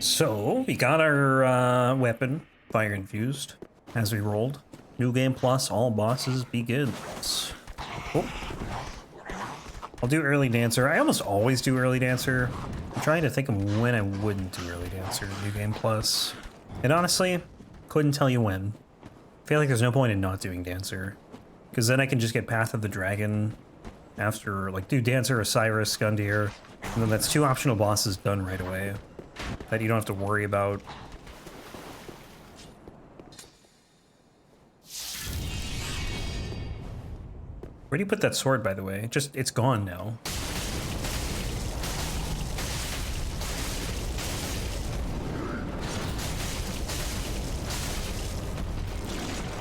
So, we got our weapon, fire infused, as we rolled. New game plus, all bosses begins. Oh. I'll do early dancer. I almost always do early dancer. I'm trying to think of when I wouldn't do early dancer in new game plus. And honestly, couldn't tell you when. I feel like there's no point in not doing dancer. Because then I can just get Path of the Dragon after, like, do dancer, Oceiros, Gundyr, and then that's 2 optional bosses done right away that you don't have to worry about. Where do you put that sword, by the way? Just, it's gone now.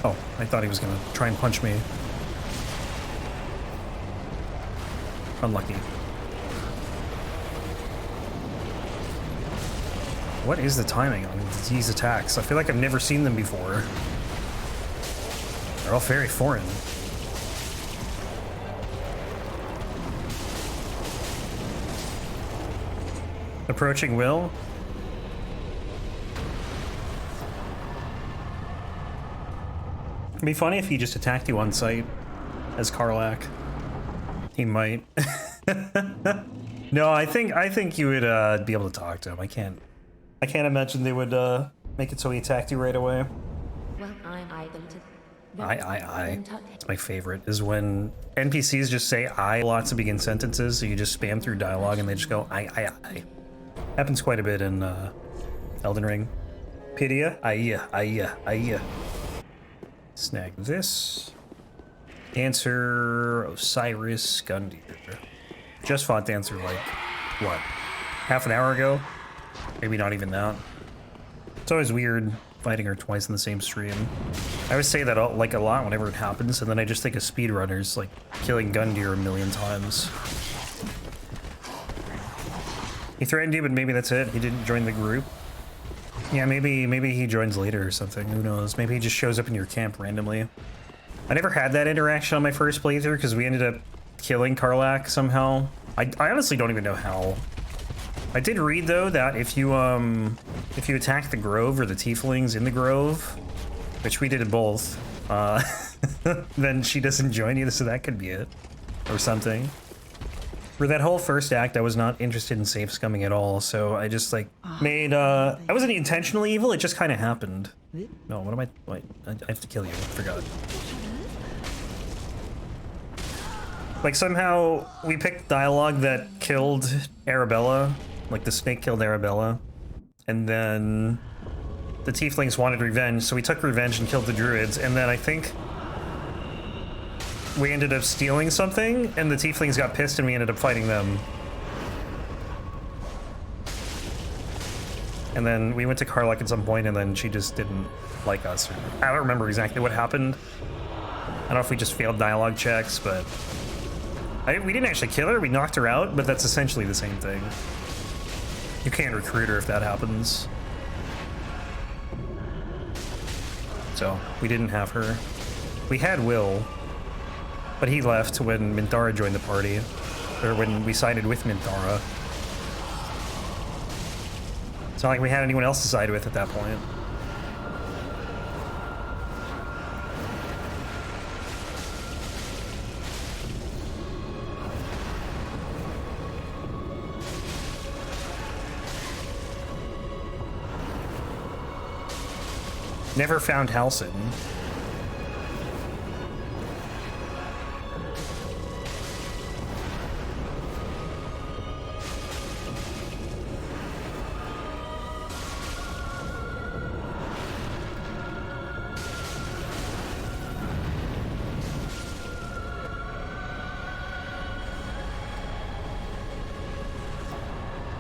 Oh, I thought he was gonna try and punch me. Unlucky. What is the timing on these attacks? I feel like I've never seen them before. They're all very foreign. Approaching Will. It'd be funny if he just attacked you on sight as Karlach. He might. No, I think you would be able to talk to him. I can't imagine they would make it so he attacked you right away. Well, It's my favorite, is when NPCs just say I lots to begin sentences, so you just spam through dialogue and they just go I. Happens quite a bit in Elden Ring. Pidia, I. Snag this. Dancer Oceiros Gundyr. Just fought Dancer like, what, half an hour ago? Maybe not even that. It's always weird fighting her twice in the same stream. I always say that like a lot whenever it happens, and then I just think of speedrunners like killing Gundyr a million times. He threatened you, but maybe that's it. He didn't join the group. Yeah, maybe he joins later or something. Who knows? Maybe he just shows up in your camp randomly. I never had that interaction on my first playthrough because we ended up killing Karlach somehow. I honestly don't even know how. I did read though that if you attack the grove or the tieflings in the grove, which we did both, then she doesn't join you, so that could be it, or something. For that whole first act, I was not interested in safe scumming at all, so I just like made I wasn't intentionally evil, it just kind of happened. No, what am I? Wait, I have to kill you. I forgot. Like somehow we picked dialogue that killed Arabella. Like the snake killed Arabella, and then the tieflings wanted revenge, so we took revenge and killed the druids, and then I think we ended up stealing something, and the tieflings got pissed and we ended up fighting them. And then we went to Karlach at some point, and then she just didn't like us. I don't remember exactly what happened. I don't know if we just failed dialogue checks, but we didn't actually kill her, we knocked her out, but that's essentially the same thing. You can't recruit her if that happens. So, we didn't have her. We had Will, but he left when Minthara joined the party. Or when we sided with Minthara. It's not like we had anyone else to side with at that point. Never found Halsin.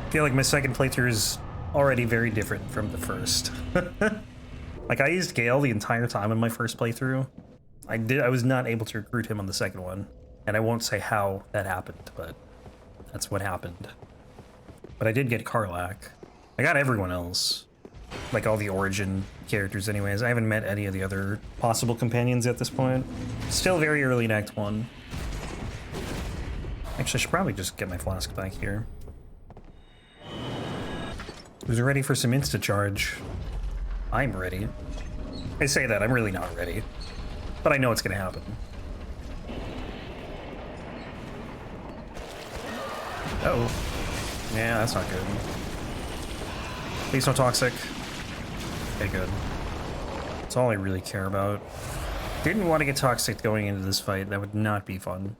I feel like my second playthrough is already very different from the first. Like, I used Gale the entire time in my first playthrough. I was not able to recruit him on the second one. And I won't say how that happened, but that's what happened. But I did get Karlach. I got everyone else. Like, all the origin characters anyways. I haven't met any of the other possible companions at this point. Still very early in Act 1. Actually, I should probably just get my flask back here. Who's ready for some insta charge? I'm ready. I say that, I'm really not ready. But I know it's gonna happen. Uh-oh. Yeah, that's not good. Please no toxic. Okay, good. That's all I really care about. Didn't want to get toxic going into this fight. That would not be fun.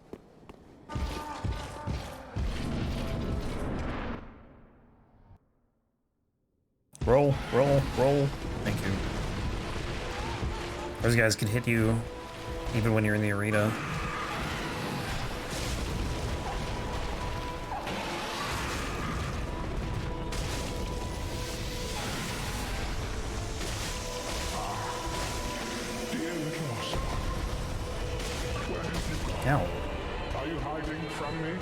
Roll, roll, roll. Thank you. Those guys can hit you even when you're in the arena. Ow. Are you hiding from me?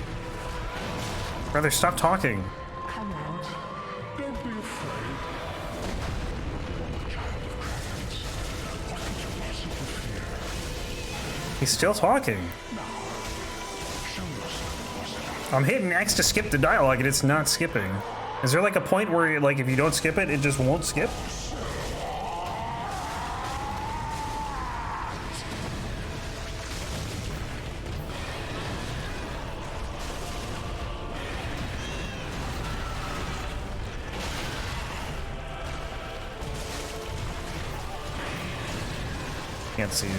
Brother, stop talking. Come out. Don't be afraid. Child of dragons, what could you possibly fear? He's still talking. Now, show yourself. I'm hitting X to skip the dialogue and it's not skipping. Is there like a point where like if you don't skip it, it just won't skip? Can't see it.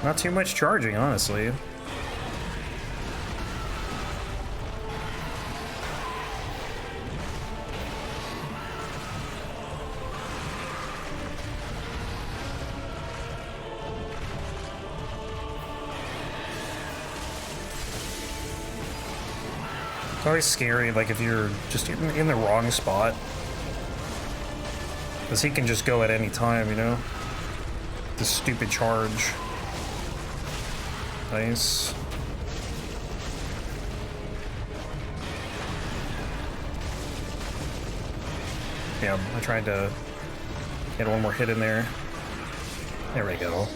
Not too much charging, honestly. It's always scary, like if you're just in the wrong spot. Because he can just go at any time, you know? The stupid charge. Nice. Yeah, I tried to get one more hit in there. There we go.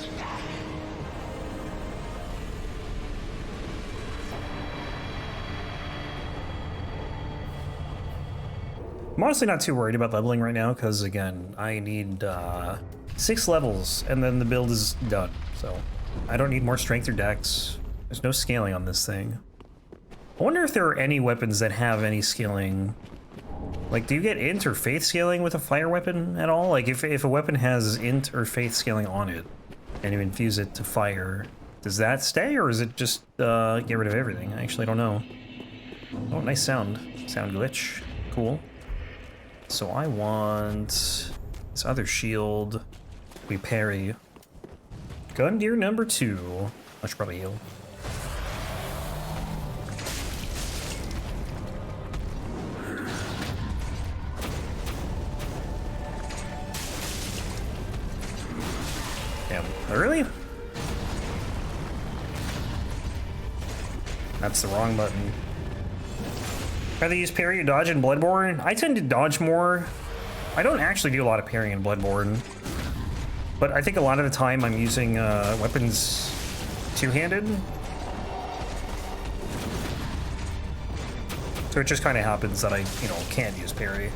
I'm honestly not too worried about leveling right now, because again, I need 6 levels, and then the build is done, so I don't need more strength or dex. There's no scaling on this thing. I wonder if there are any weapons that have any scaling. Like, do you get int or faith scaling with a fire weapon at all? Like, if a weapon has int or faith scaling on it, and you infuse it to fire, does that stay, or is it just get rid of everything? I actually don't know. Oh, nice sound. Sound glitch. Cool. So I want this other shield. We parry. Gundyr number 2. I should probably heal. Damn, really? That's the wrong button. Rather use parry or dodge in Bloodborne? I tend to dodge more. I don't actually do a lot of parrying in Bloodborne. But I think a lot of the time I'm using weapons two-handed. So it just kind of happens that I, you know, can't use parry.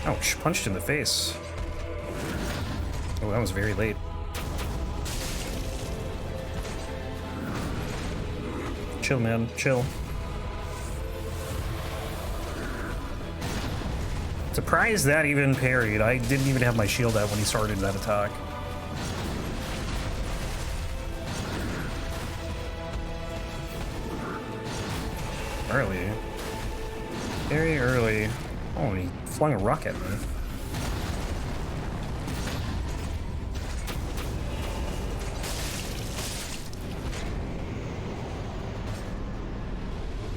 Ouch, punched in the face. Oh, that was very late. Chill, man, chill. Surprised that even parried. I didn't even have my shield out when he started that attack. Early. Very early. Oh, he flung a rock at me.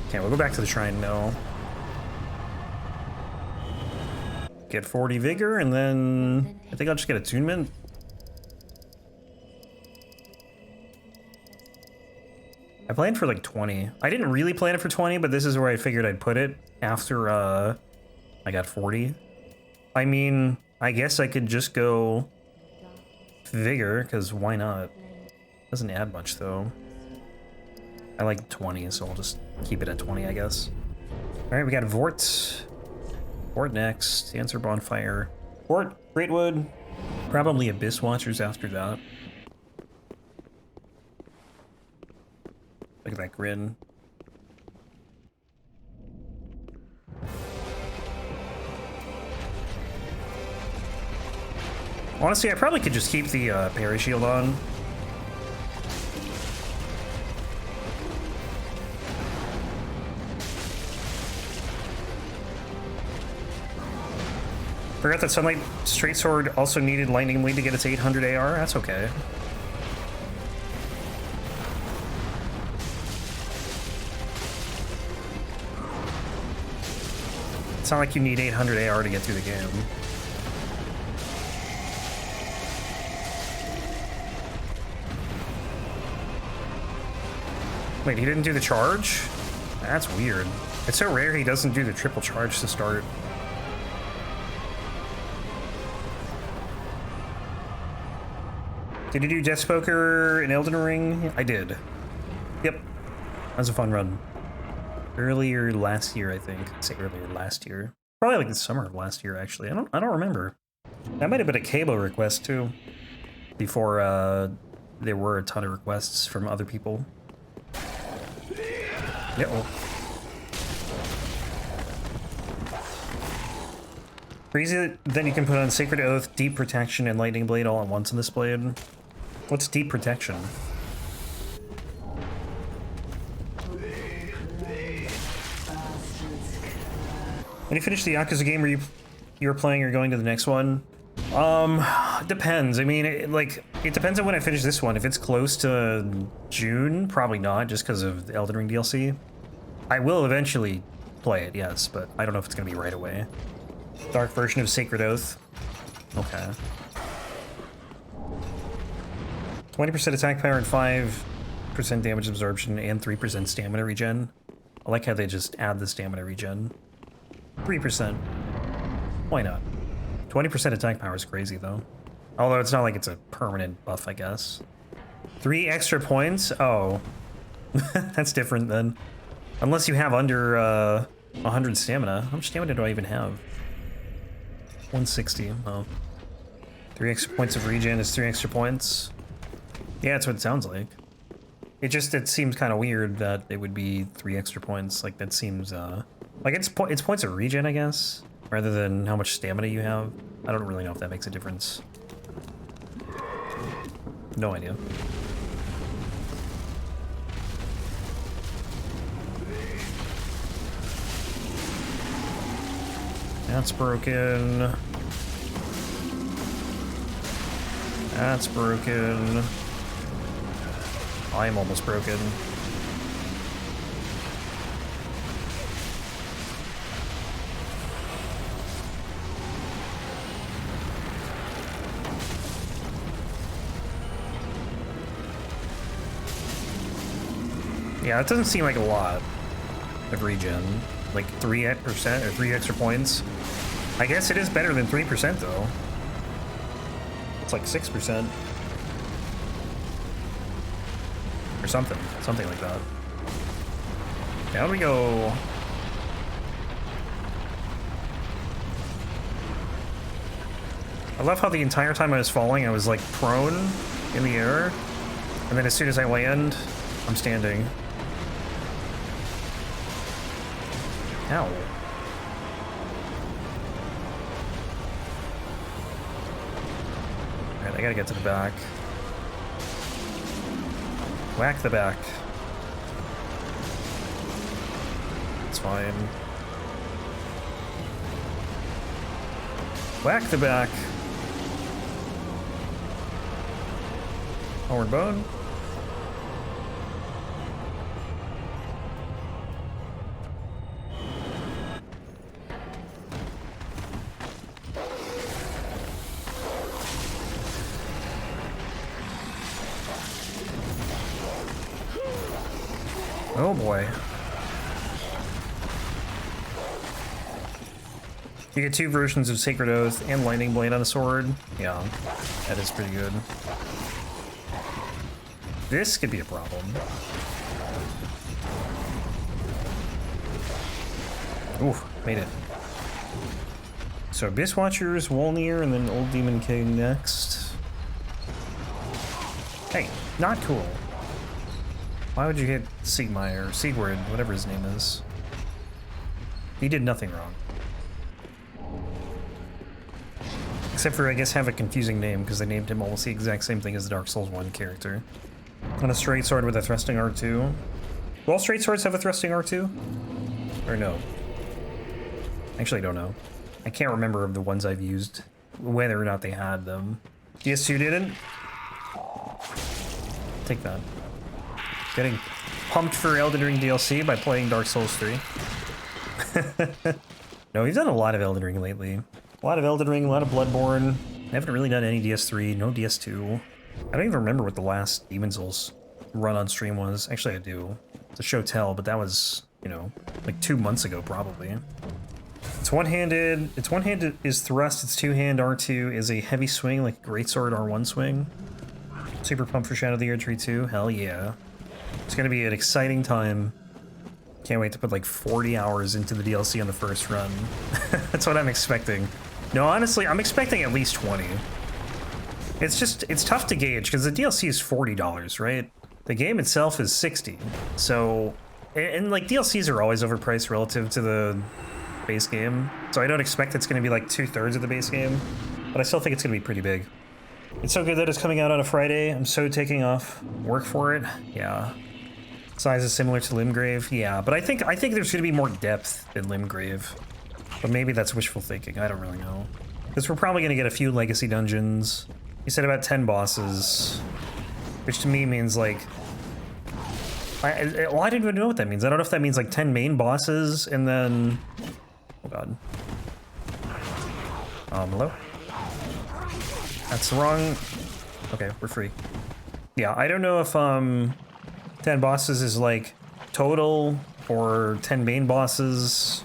Okay, we'll go back to the shrine now. Get 40 vigor, and then I think I'll just get attunement. I planned for like 20. I didn't really plan it for 20, but this is where I figured I'd put it after I got 40. I mean, I guess I could just go vigor, because why not? Doesn't add much though. I like 20, so I'll just keep it at 20, I guess. Alright, we got Vordt. Vordt next. Answer Bonfire. Vordt, Greatwood. Probably Abyss Watchers after that. Look at that grin. Honestly, I probably could just keep the parry shield on. Forgot that Sunlight Straight Sword also needed Lightning Blade to get its 800 AR. That's okay. It's not like you need 800 AR to get through the game. Wait, he didn't do the charge? That's weird. It's so rare he doesn't do the triple charge to start. Did you do Death Poker in Elden Ring? I did. Yep. That was a fun run. Earlier last year, I think. I'd say earlier last year. Probably like the summer of last year, actually. I don't remember. That might have been a Cabo request too. Before there were a ton of requests from other people. Yeah. Oh. Crazy that you can put on Sacred Oath, Deep Protection, and Lightning Blade all at once in this blade. What's Deep Protection? When you finish the Yakuza game, were you're playing or going to the next one? Depends. I mean, it depends on when I finish this one. If it's close to June, probably not, just because of the Elden Ring DLC. I will eventually play it, yes, but I don't know if it's gonna be right away. Dark version of Sacred Oath. Okay. 20% attack power and 5% damage absorption and 3% stamina regen. I like how they just add the stamina regen. 3%. Why not? 20% attack power is crazy though. Although it's not like it's a permanent buff, I guess. 3 extra points? Oh. That's different then. Unless you have under 100 stamina. How much stamina do I even have? 160. Oh. 3 extra points of regen is 3 extra points. Yeah, that's what it sounds like. It seems kind of weird that it would be 3 extra points. Like that seems like it's points of regen, I guess, rather than how much stamina you have. I don't really know if that makes a difference. No idea. That's broken. That's broken. I'm almost broken. Yeah, it doesn't seem like a lot of regen. Like 3% or 3 extra points. I guess it is better than 3% though. It's like 6%. Or something. Something like that. Down we go. I love how the entire time I was falling, I was like prone in the air. And then as soon as I land, I'm standing. Ow. Alright, I gotta get to the back. Whack the back. It's fine. Whack the back. Forward bone. Oh boy. You get 2 versions of Sacred Oath and Lightning Blade on the sword. Yeah, that is pretty good. This could be a problem. Oof, made it. So Abyss Watchers, Wolnir, and then Old Demon King next. Hey, not cool. Why would you hit Siegmeyer, Siegward, whatever his name is? He did nothing wrong. Except for, I guess, have a confusing name, because they named him almost the exact same thing as the Dark Souls 1 character. On a straight sword with a thrusting R2. Do all straight swords have a thrusting R2? Or no? Actually, I don't know. I can't remember of the ones I've used, whether or not they had them. DS2 didn't? Take that. Getting pumped for Elden Ring DLC by playing Dark Souls 3. No, we've done a lot of Elden Ring lately. A lot of Elden Ring, a lot of Bloodborne. I haven't really done any DS3, no DS2. I don't even remember what the last Demon's Souls run on stream was. Actually, I do. It's a show tell, but that was, you know, like 2 months ago, probably. It's one-handed. It's one-handed is thrust. It's two-hand R2 is a heavy swing, like Greatsword R1 swing. Super pumped for Shadow of the Erdtree 2. Hell yeah. It's gonna be an exciting time. Can't wait to put like 40 hours into the DLC on the first run. That's what I'm expecting. No, honestly, I'm expecting at least 20. It's tough to gauge because the DLC is $40, right? The game itself is 60. So, and like DLCs are always overpriced relative to the base game. So I don't expect it's going to be like 2/3 of the base game, but I still think it's going to be pretty big. It's so good that it's coming out on a Friday. I'm so taking off work for it. Yeah. Size is similar to Limgrave. Yeah, but I think there's going to be more depth in Limgrave. But maybe that's wishful thinking. I don't really know. Because we're probably going to get a few legacy dungeons. You said about 10 bosses, which to me means like... I didn't even know what that means. I don't know if that means like 10 main bosses and then... Oh god. Hello? That's the wrong... Okay, we're free. Yeah, I don't know if 10 bosses is like total or 10 main bosses.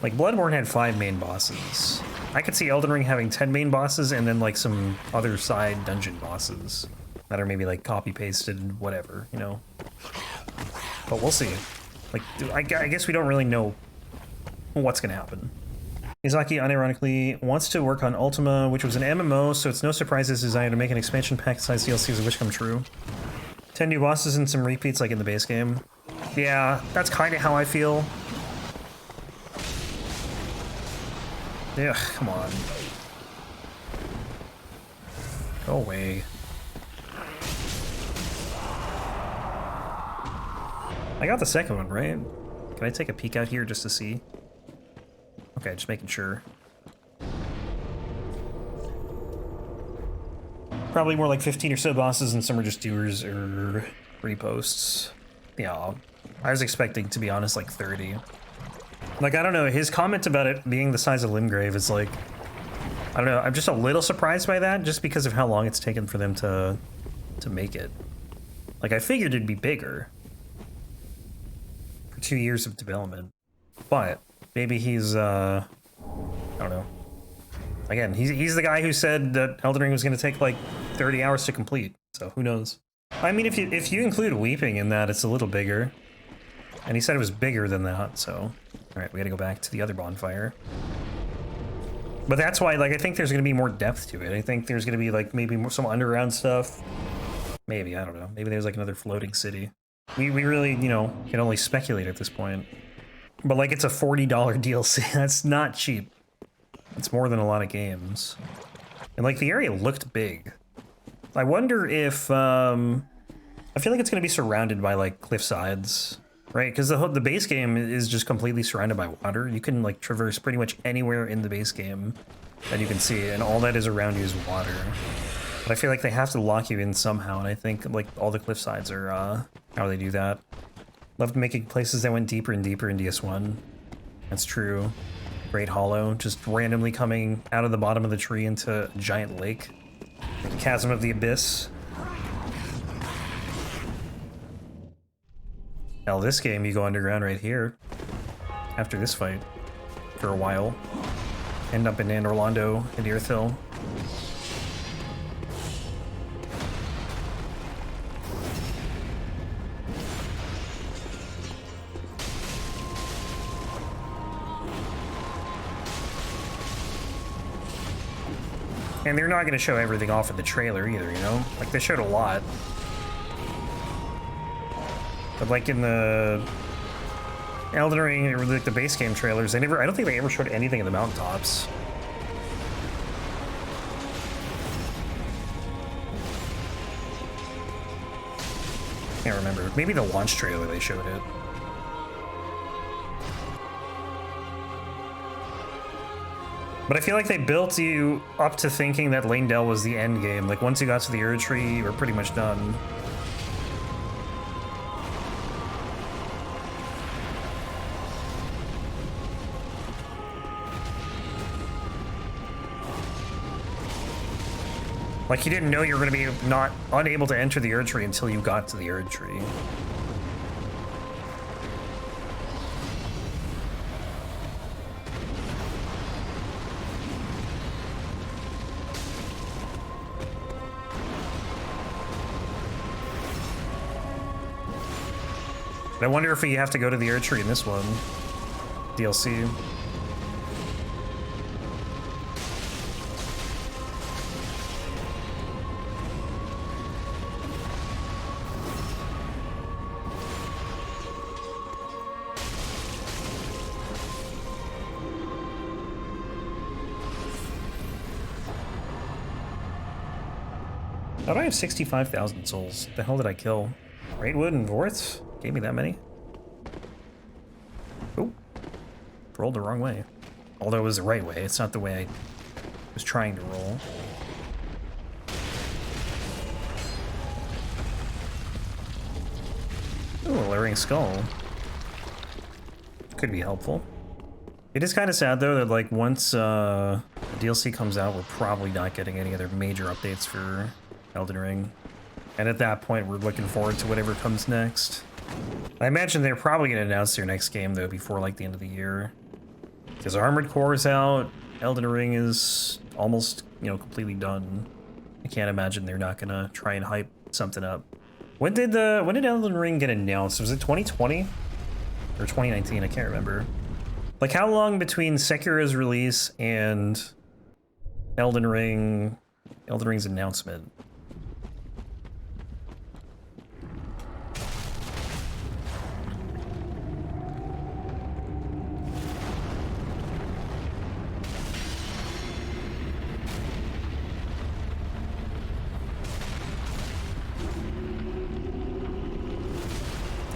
Like Bloodborne had 5 main bosses. I could see Elden Ring having 10 main bosses and then like some other side dungeon bosses that are maybe like copy pasted, whatever, you know. But we'll see. Like, I guess we don't really know what's gonna happen. Izaki unironically wants to work on Ultima, which was an MMO, so it's no surprise his desire to make an expansion pack-sized DLCs of which come true. 10 new bosses and some repeats like in the base game. Yeah, that's kind of how I feel. Yeah, come on. Go away. I got the second one, right? Can I take a peek out here just to see? Okay, just making sure. Probably more like 15 or so bosses, and some are just doers or reposts. Yeah, I was expecting, to be honest, like 30. Like, I don't know, his comment about it being the size of Limgrave is like... I don't know, I'm just a little surprised by that, just because of how long it's taken for them to make it. Like, I figured it'd be bigger. For 2 years of development. But... maybe he's, I don't know. Again, he's the guy who said that Elden Ring was going to take like 30 hours to complete, so who knows? I mean, if you include Weeping in that, it's a little bigger. And he said it was bigger than that, so... Alright, we gotta go back to the other bonfire. But that's why, like, I think there's gonna be more depth to it. I think there's gonna be, like, maybe more, some underground stuff. Maybe, I don't know. Maybe there's, like, another floating city. We really, you know, can only speculate at this point. But, like, it's a $40 DLC. That's not cheap. It's more than a lot of games. And, like, the area looked big. I wonder if, I feel like it's going to be surrounded by, like, cliff sides, right? Because the base game is just completely surrounded by water. You can, like, traverse pretty much anywhere in the base game that you can see, and all that is around you is water. But I feel like they have to lock you in somehow, and I think, like, all the cliff sides are, how they do that. Loved making places that went deeper and deeper in DS1. That's true. Great Hollow, just randomly coming out of the bottom of the tree into a giant lake. The Chasm of the Abyss. Hell, this game you go underground right here. After this fight. For a while. End up in Orlando, in Earthhill. And they're not going to show everything off in the trailer either, you know? Like, they showed a lot. But like in the Elden Ring, or like the base game trailers, I don't think they ever showed anything in the mountaintops. Can't remember. Maybe the launch trailer they showed it. But I feel like they built you up to thinking that Lane-Del was the end game. Like, once you got to the Erd Tree, you were pretty much done. Like, you didn't know you were going to be unable to enter the Erd Tree until you got to the Erd Tree. I wonder if you have to go to the Erd Tree in this one. DLC. How do I have 65,000 souls? The hell did I kill? Greatwood and Vordt? Gave me that many? Oh. Rolled the wrong way. Although it was the right way. It's not the way I was trying to roll. Ooh, a Alluring Skull. Could be helpful. It is kind of sad, though, that, like, once the DLC comes out, we're probably not getting any other major updates for Elden Ring. And at that point, we're looking forward to whatever comes next. I imagine they're probably going to announce their next game, though, before, like, the end of the year. Because Armored Core is out, Elden Ring is almost, you know, completely done. I can't imagine they're not going to try and hype something up. When did Elden Ring get announced? Was it 2020? Or 2019? I can't remember. Like, how long between Sekiro's release and Elden Ring's announcement?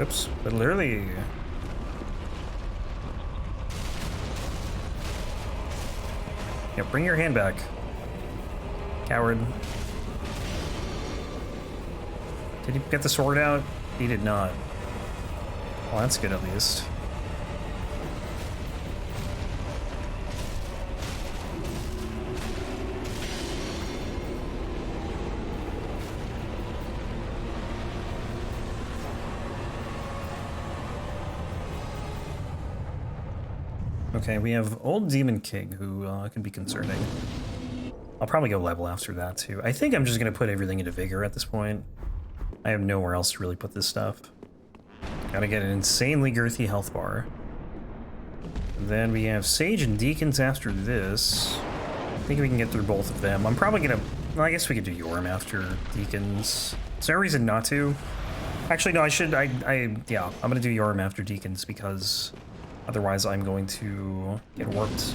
Oops, but literally... Yeah, bring your hand back. Coward. Did he get the sword out? He did not. Well, that's good at least. Okay, we have Old Demon King, who can be concerning. I'll probably go level after that, too. I think I'm just going to put everything into Vigor at this point. I have nowhere else to really put this stuff. Gotta get an insanely girthy health bar. And then we have Sage and Deacons after this. I think we can get through both of them. I'm probably going to... Well, I guess we could do Yorm after Deacons. Is there a reason not to? Actually, no, I should... Yeah, I'm going to do Yorm after Deacons because... Otherwise, I'm going to get warped.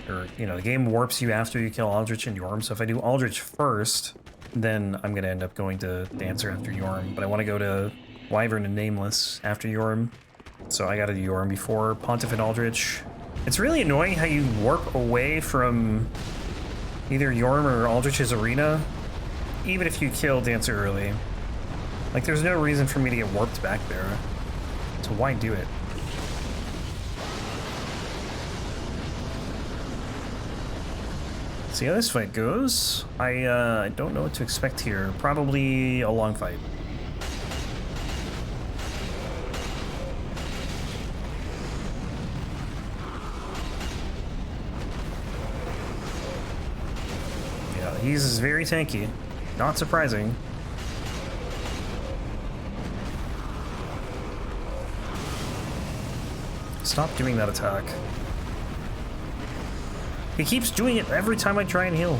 Or, you know, the game warps you after you kill Aldrich and Yorm. So if I do Aldrich first, then I'm going to end up going to Dancer after Yorm. But I want to go to Wyvern and Nameless after Yorm. So I got to do Yorm before Pontiff and Aldrich. It's really annoying how you warp away from either Yorm or Aldrich's arena, even if you kill Dancer early. Like, there's no reason for me to get warped back there. So why do it? See how this fight goes. I don't know what to expect here. Probably a long fight. He's very tanky. Not surprising. Stop doing that attack. He keeps doing it every time I try and heal.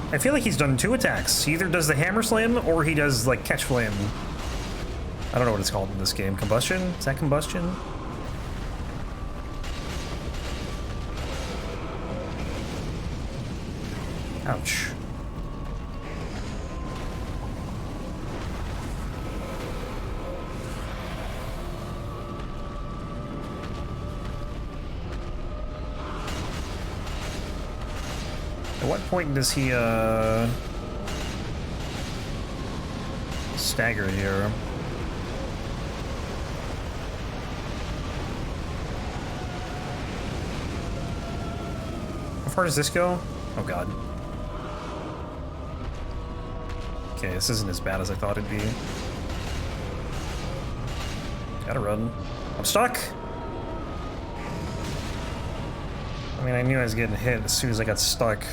I feel like he's done 2 attacks. He either does the hammer slam or he does like catch flame. I don't know what it's called in this game. Combustion? Is that combustion? Ouch. At what point does he, stagger here? How far does this go? Oh god. Okay, this isn't as bad as I thought it'd be. Gotta run. I'm stuck! I mean, I knew I was getting hit as soon as I got stuck.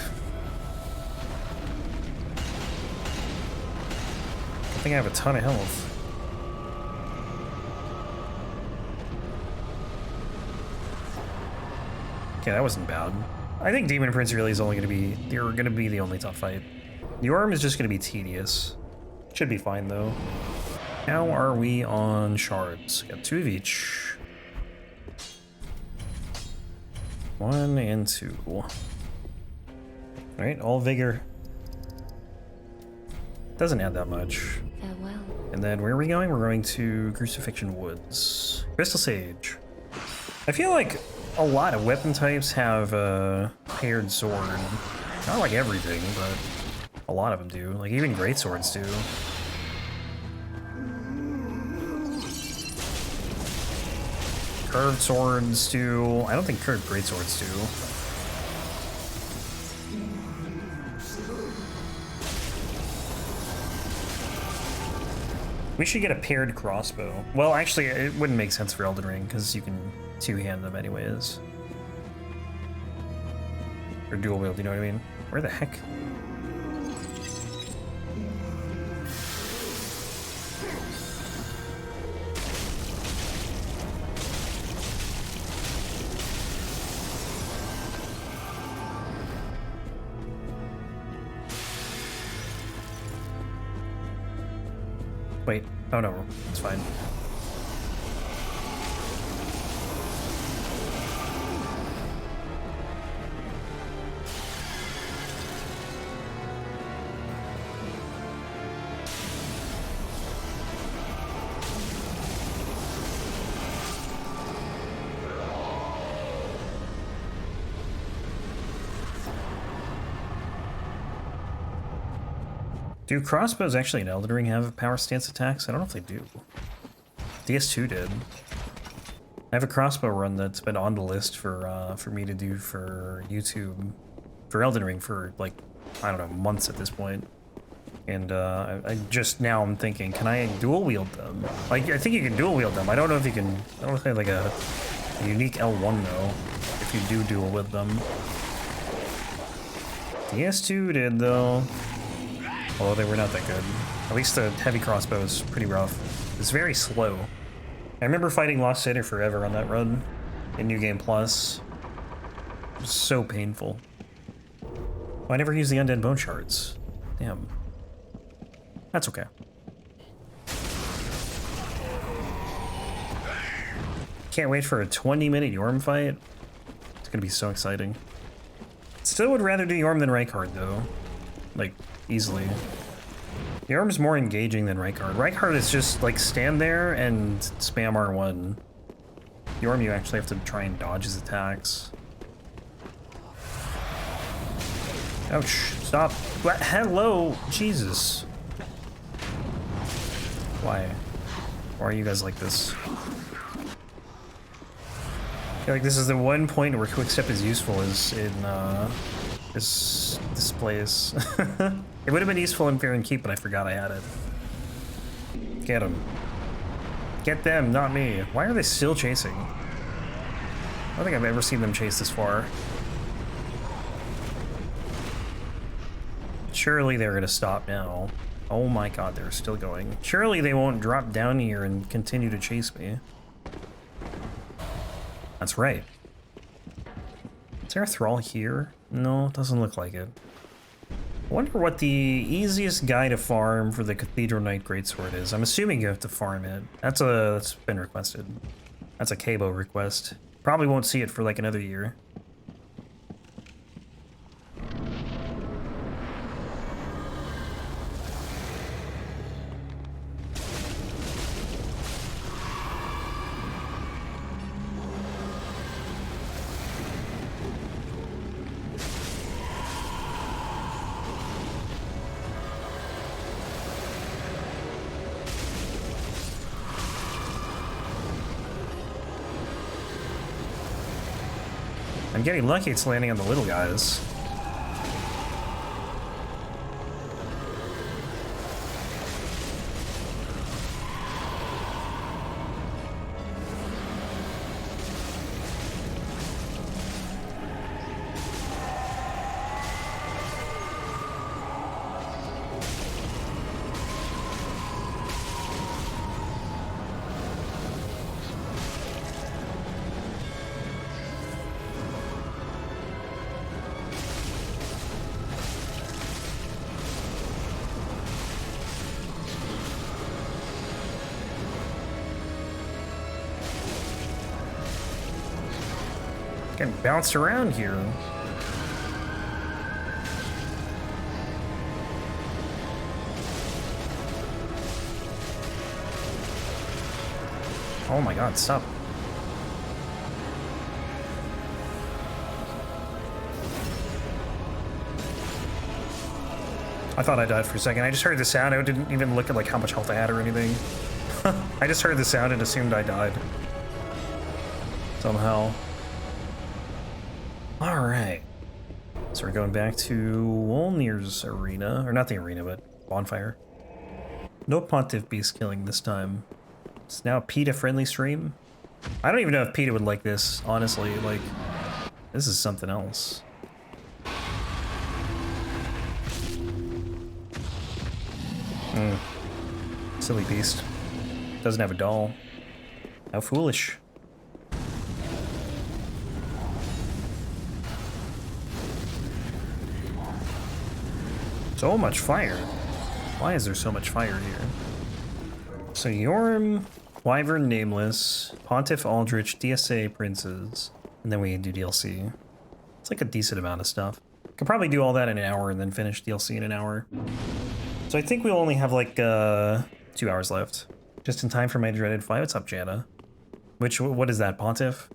I think I have a ton of health. Okay, that wasn't bad. I think Demon Prince really is only they're gonna be the only tough fight. The Orm is just gonna be tedious. Should be fine though. How are we on shards? Got 2 of each. 1 and 2. Alright, all vigor. Doesn't add that much. Farewell. And then where are we going? We're going to Crucifixion Woods. Crystal Sage. I feel like a lot of weapon types have a paired sword. Not like everything, but a lot of them do. Like even great swords do. Curved swords do. I don't think curved great swords do. We should get a paired crossbow. Well, actually, it wouldn't make sense for Elden Ring because you can two-hand them anyways. Or dual wield, you know what I mean? Where the heck? Wait, oh no, it's fine. Do crossbows actually in Elden Ring have power stance attacks? I don't know if they do. DS2 did. I have a crossbow run that's been on the list for me to do for YouTube, for Elden Ring for like, I don't know, months at this point. And I just now I'm thinking, can I dual wield them? Like, I think you can dual wield them. I don't know if you can, I don't know if they have like a unique L1 though, if you do dual wield them. DS2 did though. Although they were not that good. At least the heavy crossbow is pretty rough. It's very slow. I remember fighting Lost Center forever on that run in New Game Plus. It was so painful. Oh, I never used the Undead Bone Shards. Damn. That's okay. Can't wait for a 20-minute Yorm fight. It's gonna be so exciting. Still would rather do Yorm than Rykard though. Like, easily. Yorm's more engaging than Rykard. Rykard is just like stand there and spam R1. Yorm, you actually have to try and dodge his attacks. Ouch, stop. What? Hello, Jesus. Why? Why are you guys like this? I feel like this is the one point where quick step is useful is in This place. It would have been useful in Fear and Keep, but I forgot I had it. Get them. Get them, not me. Why are they still chasing? I don't think I've ever seen them chase this far. Surely they're gonna stop now. Oh my god, they're still going. Surely they won't drop down here and continue to chase me. That's right. Is there a thrall here? No, it doesn't look like it. I wonder what the easiest guy to farm for the Cathedral Knight Greatsword is. I'm assuming you have to farm it. That's been requested. That's a Cabo request. Probably won't see it for like another year. I'm getting lucky it's landing on the little guys. Getting bounced around here. Oh my god, stop. I thought I died for a second. I just heard the sound. I didn't even look at like how much health I had or anything. I just heard the sound and assumed I died. Somehow. Alright. So we're going back to Wolnir's arena. Or not the arena, but bonfire. No Pontiff beast killing this time. It's now a PETA-friendly stream. I don't even know if PETA would like this, honestly. Like, this is something else. Silly beast. Doesn't have a doll. How foolish. So much fire. Why is there so much fire here? So Yorm, Wyvern Nameless, Pontiff Aldrich, DSA Princes, and then we do DLC. It's like a decent amount of stuff. Could probably do all that in an hour and then finish DLC in an hour. So I think we only have like 2 hours left. Just in time for my dreaded fight. What's up, Jana? What is that, Pontiff?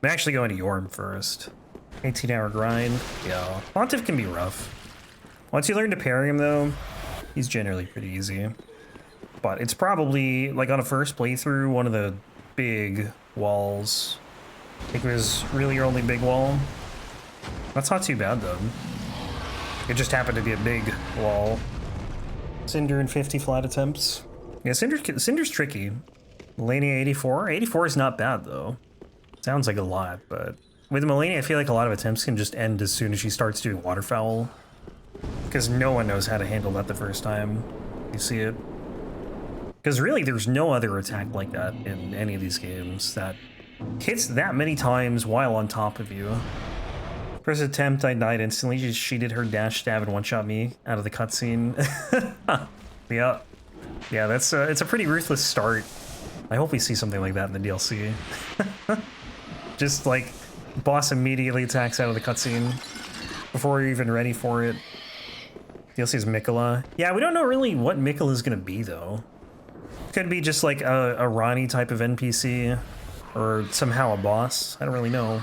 I'm actually going to Yorm first. 18-hour grind. Yeah, Pontiff can be rough. Once you learn to parry him, though, he's generally pretty easy. But it's probably, like, on a first playthrough, one of the big walls. I think it was really your only big wall. That's not too bad, though. It just happened to be a big wall. Cinder and 50 flat attempts. Yeah, Cinder's tricky. Melania 84? 84 is not bad, though. Sounds like a lot, but... With Melania, I feel like a lot of attempts can just end as soon as she starts doing waterfowl. Because no one knows how to handle that the first time you see it. Because really, there's no other attack like that in any of these games that hits that many times while on top of you. First attempt, I died instantly. She did her dash stab and one-shot me out of the cutscene. Yeah. Yeah, it's a pretty ruthless start. I hope we see something like that in the DLC. Just like, boss immediately attacks out of the cutscene before you're even ready for it. DLC is Mikola. Yeah, we don't know really what Mikola is gonna be, though. Could be just like a Ronnie type of NPC, or somehow a boss. I don't really know.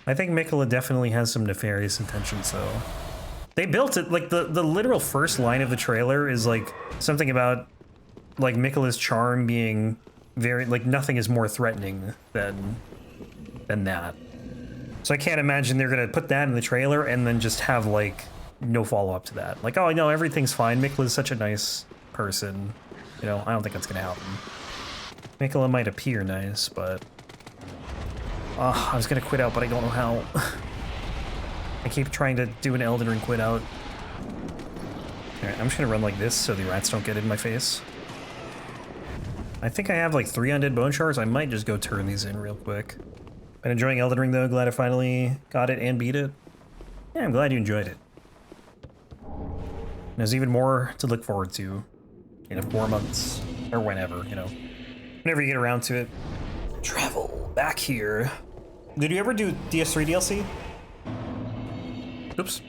I think Mikola definitely has some nefarious intentions, though. They built it, like, the literal first line of the trailer is, like, something about, like, Mikola's charm being very, like, nothing is more threatening than that. So I can't imagine they're gonna put that in the trailer and then just have like no follow-up to that. Like, oh no, everything's fine. Mikla's such a nice person. You know, I don't think that's gonna happen. Mikla might appear nice, but I was gonna quit out, but I don't know how. I keep trying to do an Elden Ring quit out. Alright, I'm just gonna run like this so the rats don't get in my face. I think I have like 3 undead bone shards. I might just go turn these in real quick. Been enjoying Elden Ring though. Glad I finally got it and beat it. Yeah, I'm glad you enjoyed it. There's even more to look forward to in 4 months or whenever, you know. Whenever you get around to it. Travel back here. Did you ever do DS3 DLC? Oops.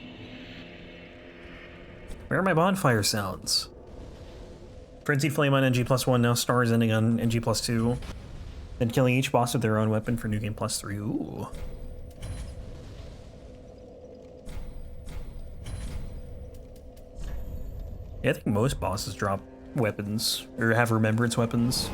Where are my bonfire sounds? Frenzied Flame on NG+1, now stars ending on NG+2. Then killing each boss with their own weapon for New Game +3. Ooh. Yeah, I think most bosses drop weapons, or have remembrance weapons.